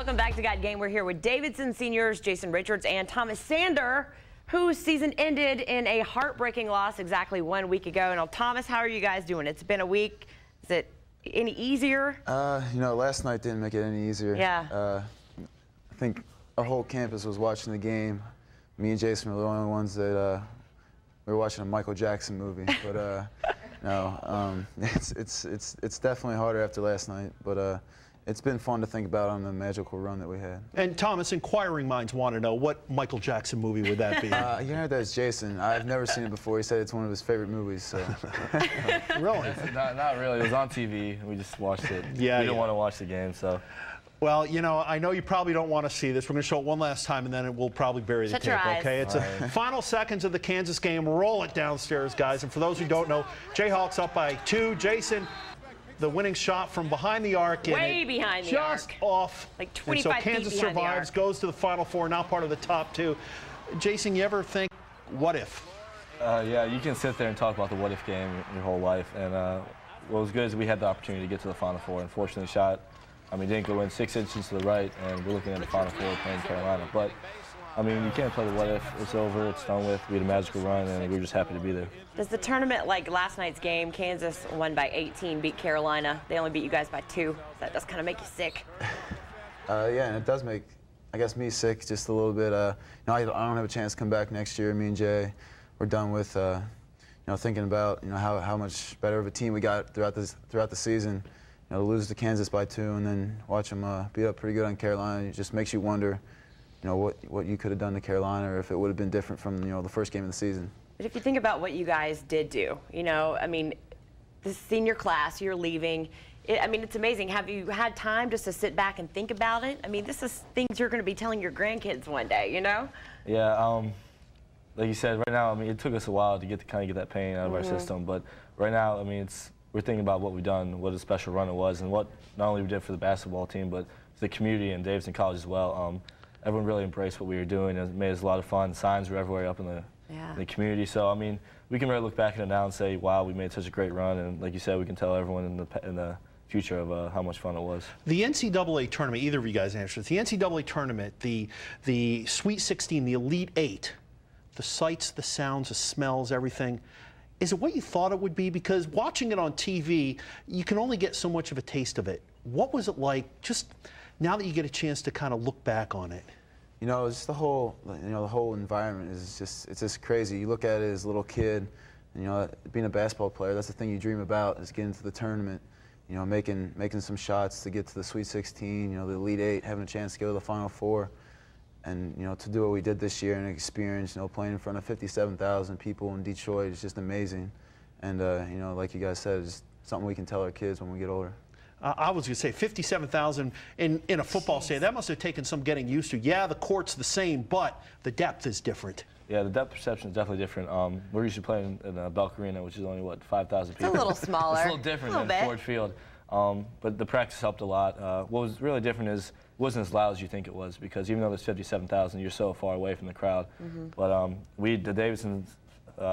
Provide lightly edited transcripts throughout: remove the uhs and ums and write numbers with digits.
Welcome back to Got Game. We're here with Davidson seniors Jason Richards and Thomas Sander, whose season ended in a heartbreaking loss exactly 1 week ago. Now, Thomas, how are you guys doing? It's been a week. Is it any easier? You know, last night didn't make it any easier. Yeah. I think our whole campus was watching the game. Me and Jason were the only ones that we were watching a Michael Jackson movie. But no, it's definitely harder after last night. But it's been fun to think about on the magical run that we had. And Thomas, inquiring minds want to know, what Michael Jackson movie would that be? You heard that's Jason. I've never seen it before. He said it's one of his favorite movies. So. Really? Not really. It was on TV. We just watched it. Yeah, we didn't want to watch the game, so. Well, you know, I know you probably don't want to see this. We're going to show it one last time, and then we'll probably bury the tape, okay? It's the final seconds of the Kansas game. Roll it downstairs, guys. And for those who don't know, Jayhawks up by 2. Jason, the winning shot from behind the arc. Way behind the arc. Just off. Like 25 feet behind the arc. So Kansas survives, goes to the Final Four, now part of the top 2. Jason, you ever think, what if? Yeah, you can sit there and talk about the what-if game your whole life. And what was good is we had the opportunity to get to the Final Four. Unfortunately, didn't go in 6 inches to the right, and we're looking at the Final Four playing Carolina. But, you can't play the what if. It's over. It's done with. We had a magical run, and we're just happy to be there. Does the tournament, like last night's game, Kansas won by 18, beat Carolina. They only beat you guys by 2. That does kind of make you sick. Yeah, and it does make, I guess, me sick just a little bit. I don't have a chance to come back next year. Me and Jay, we're done with, thinking about, how much better of a team we got throughout the season. Lose to Kansas by 2 and then watch them beat up pretty good on Carolina. It just makes you wonder, what you could have done to Carolina, or if it would have been different from, the first game of the season. But if you think about what you guys did do, the senior class, you're leaving. It's amazing. Have you had time just to sit back and think about it? This is things you're going to be telling your grandkids one day, Yeah, like you said, right now, it took us a while to get that pain out of our system, but right now, we're thinking about what we've done, what a special run it was, and what not only we did for the basketball team, but the community and Davidson College as well. Everyone really embraced what we were doing. It made us a lot of fun. Signs were everywhere up in the community. So, we can really look back at it now and say, wow, we made such a great run. And like you said, we can tell everyone in the future of how much fun it was. The NCAA Tournament, either of you guys answered. The NCAA Tournament, the Sweet 16, the Elite 8, the sights, the sounds, the smells, everything. Is it what you thought it would be? Because watching it on TV, you can only get so much of a taste of it. What was it like, just now that you get a chance to kind of look back on it? Just the whole, the whole environment is it's just crazy. You look at it as a little kid, and, being a basketball player, that's the thing you dream about, is getting to the tournament, making some shots to get to the Sweet 16, the Elite 8, having a chance to go to the Final Four. And, to do what we did this year and experience, playing in front of 57,000 people in Detroit is just amazing. And, like you guys said, it's something we can tell our kids when we get older. I was going to say 57,000 in a football stadium. That must have taken some getting used to. Yeah, the court's the same, but the depth is different. Yeah, the depth perception is definitely different. We're usually playing in Belk Arena, which is only, 5,000 people. It's a little smaller. It's a little different than Ford Field. But the practice helped a lot. What was really different is it wasn't as loud as you think it was, because even though there's 57,000, you're so far away from the crowd. But the Davidson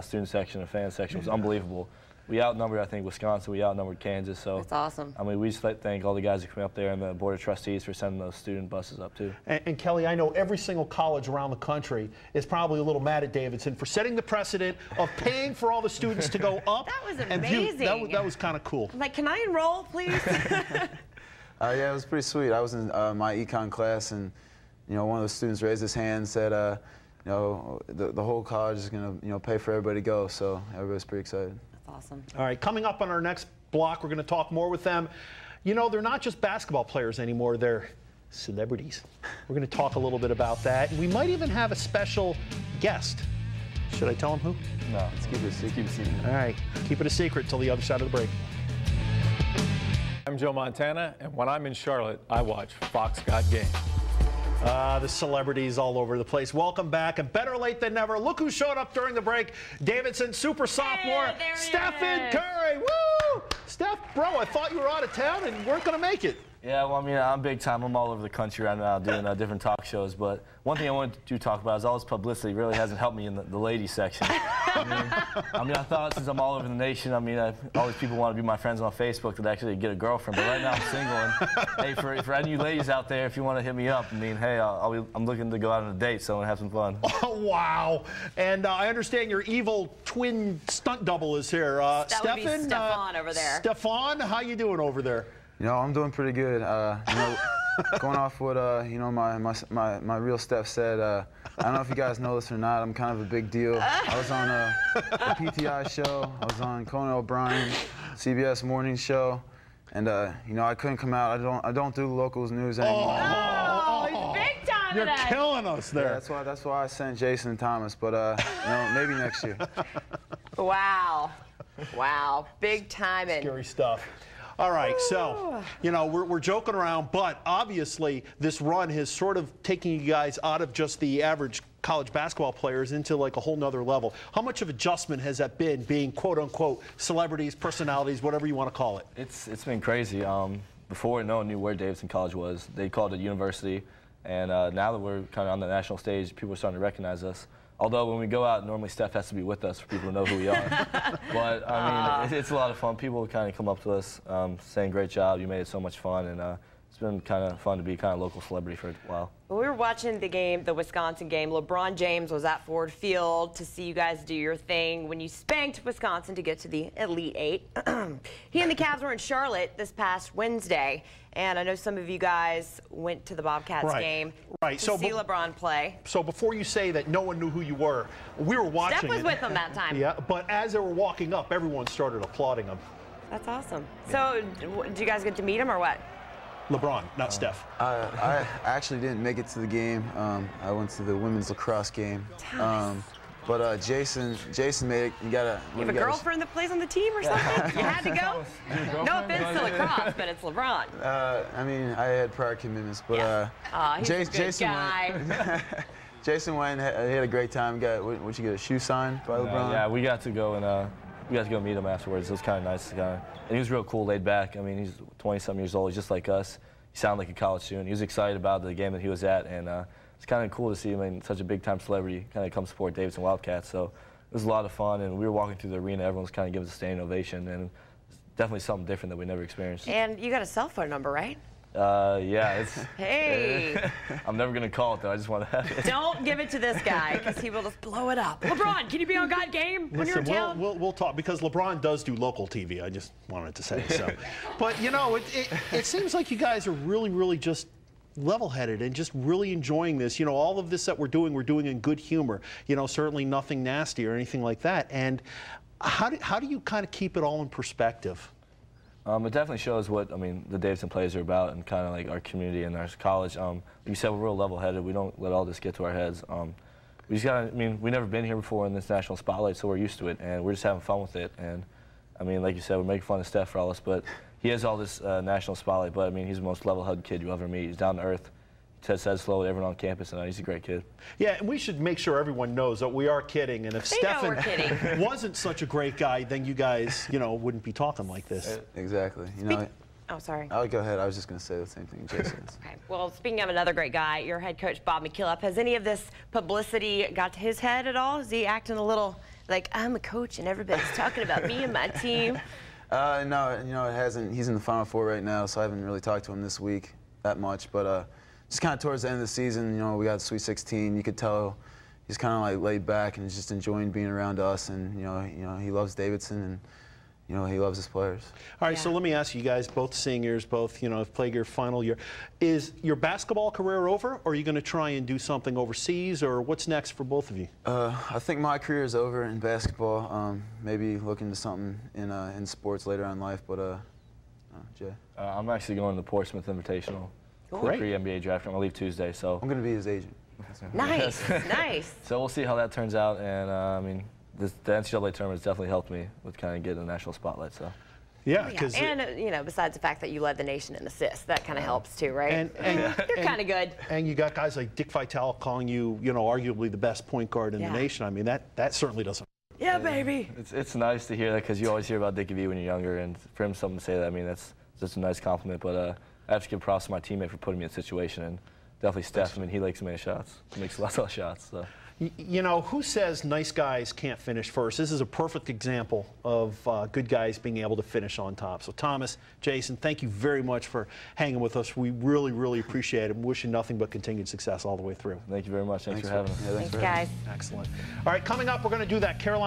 student section, the fan section, was unbelievable. We outnumbered, I think, Wisconsin. We outnumbered Kansas. So that's awesome. We just thank all the guys who came up there and the Board of Trustees for sending those student buses up, too. And Kelly, I know every single college around the country is probably a little mad at Davidson for setting the precedent of paying for all the students to go up. That was amazing. That was kind of cool. I'm like, can I enroll, please? Yeah, it was pretty sweet. I was in my econ class, and one of the students raised his hand and said, the whole college is going to pay for everybody to go. So everybody's pretty excited. Awesome. All right, coming up on our next block, we're going to talk more with them. They're not just basketball players anymore, they're celebrities. We're going to talk a little bit about that. And we might even have a special guest. Should I tell them who? No, let's keep it a secret. All right, keep it a secret till the other side of the break. I'm Joe Montana, and when I'm in Charlotte, I watch Fox Got Game. The celebrities all over the place. Welcome back, and better late than never. Look who showed up during the break. Davidson super sophomore, Stephen Curry. Woo! Steph, bro, I thought you were out of town and weren't going to make it. Yeah, well, I mean, I'm big time. I'm all over the country right now doing different talk shows. But one thing I wanted to talk about is all this publicity really hasn't helped me in the ladies section. I mean, I thought since I'm all over the nation, I mean, all these people want to be my friends on Facebook that actually get a girlfriend. But right now I'm single. And hey, for any of you ladies out there, if you want to hit me up, I mean, hey, I'm looking to go out on a date, so I'm gonna have some fun. Oh, wow! And I understand your evil twin stunt double is here. That would be Stefan over there. Stefan, how you doing over there? You know, I'm doing pretty good. You know, going off what you know, my real Steph said. I don't know if you guys know this or not. I'm kind of a big deal. I was on a PTI show. I was on Conan O'Brien, CBS Morning Show, and you know, I couldn't come out. I don't do the locals news anymore. Oh, he's big time You're today. killing us there. Yeah, that's why I sent Jason and Thomas. But you know, maybe next year. Wow. Wow. Big timing. Scary stuff. All right, so, you know, we're joking around, but obviously this run has sort of taken you guys out of just the average college basketball players into like a whole nother level. How much of adjustment has that been, being quote-unquote celebrities, personalities, whatever you want to call it? It's been crazy. Before, no one knew where Davidson College was. They called it university, and now that we're kind of on the national stage, people are starting to recognize us. Although when we go out, normally Steph has to be with us for people to know who we are. But, I mean, it's a lot of fun. People kind of come up to us saying, great job, you made it so much fun. And it's been kind of fun to be kind of local celebrity for a while. When we were watching the game, the Wisconsin game, LeBron James was at Ford Field to see you guys do your thing when you spanked Wisconsin to get to the Elite Eight. He and the Cavs were in Charlotte this past Wednesday. And I know some of you guys went to the Bobcats game to see LeBron play. So before you say that no one knew who you were, we were watching. Steph was with them that time. Yeah, but as they were walking up, everyone started applauding him. That's awesome. So, did you guys get to meet him or what? LeBron, not Steph. I actually didn't make it to the game. I went to the women's lacrosse game. But Jason made it. You have a girlfriend that plays on the team or something? You had to go? No offense to lacrosse, but it's LeBron. I mean, I had prior commitments, but he's a good guy. Jason went. He had a great time. What you get, a shoe signed by LeBron? Yeah, we got to go and meet him afterwards. It was kind of nice. And he was real cool, laid back. I mean, he's 20-something years old. He's just like us. He sounded like a college student. He was excited about the game that he was at, and it's kind of cool to see him, in such a big-time celebrity kind of come support Davidson Wildcats. So it was a lot of fun, and we were walking through the arena. Everyone was kind of giving us a standing ovation, and it's definitely something different that we never experienced. And you got a cell phone number, right? Yeah, it's. Hey. I'm never gonna call it though. I just want to have it. Don't give it to this guy, because he will just blow it up. LeBron, can you be on God Game when you're in town? We'll talk, because LeBron does do local TV. I just wanted to say so. But you know, it seems like you guys are really just level-headed and just really enjoying this. You know, all of this that we're doing in good humor. You know, certainly nothing nasty or anything like that. And how do you kind of keep it all in perspective? It definitely shows what, I mean, the Davidson players are about, and kind of like our community and our college. Like you said, we're real level-headed. We don't let all this get to our heads. We just gotta, I mean, we've never been here before in this national spotlight, so we're used to it, and we're just having fun with it. And I mean, like you said, we're making fun of Steph for all this, but he has all this national spotlight. But I mean, he's the most level-headed kid you'll ever meet. He's down to earth. Says hello to everyone on campus, and he's a great kid. Yeah, and we should make sure everyone knows that we are kidding. And if Stephen wasn't such a great guy, then you guys, you know, wouldn't be talking like this. Exactly. You know. Oh, sorry. I'll go ahead. I was just going to say the same thing Jason is. Okay. Well, speaking of another great guy, your head coach, Bob McKillop, has any of this publicity got to his head at all? Is he acting a little like, I'm a coach and everybody's talking about me and my team? No, you know, it hasn't. He's in the Final Four right now, so I haven't really talked to him this week that much. But just kind of towards the end of the season, you know, we got Sweet 16. You could tell he's kind of like laid back and just enjoying being around us. And you know, he loves Davidson, and you know, he loves his players. All right, so let me ask you guys, both seniors, both, you know, have played your final year. Is your basketball career over, or are you going to try and do something overseas, or what's next for both of you? I think my career is over in basketball. Maybe look into something in sports later on in life, but Jay? I'm actually going to the Portsmouth Invitational. Great. Pre-NBA draft. I'm going to leave Tuesday, so. I'm going to be his agent. Nice, nice. So we'll see how that turns out, and I mean, the NCAA tournament has definitely helped me with kind of getting the national spotlight. So. Yeah, because and you know, besides the fact that you led the nation in assists, that kind of helps too, right? And you're kind of good. And you got guys like Dick Vitale calling you, you know, arguably the best point guard in the nation. I mean, that certainly doesn't. Yeah, baby. It's nice to hear that, because you always hear about Dickie V when you're younger, and for him something to say that, I mean, that's just a nice compliment. But I have to give props to my teammate for putting me in a situation, and definitely Steph. I mean, he likes to make shots. He makes lots of shots. So. You know, who says nice guys can't finish first? This is a perfect example of good guys being able to finish on top. So, Thomas, Jason, thank you very much for hanging with us. We really, really appreciate it. Wish you nothing but continued success all the way through. Thank you very much. Thanks for having us. Thanks, guys. Excellent. All right, coming up, we're going to do that Carolina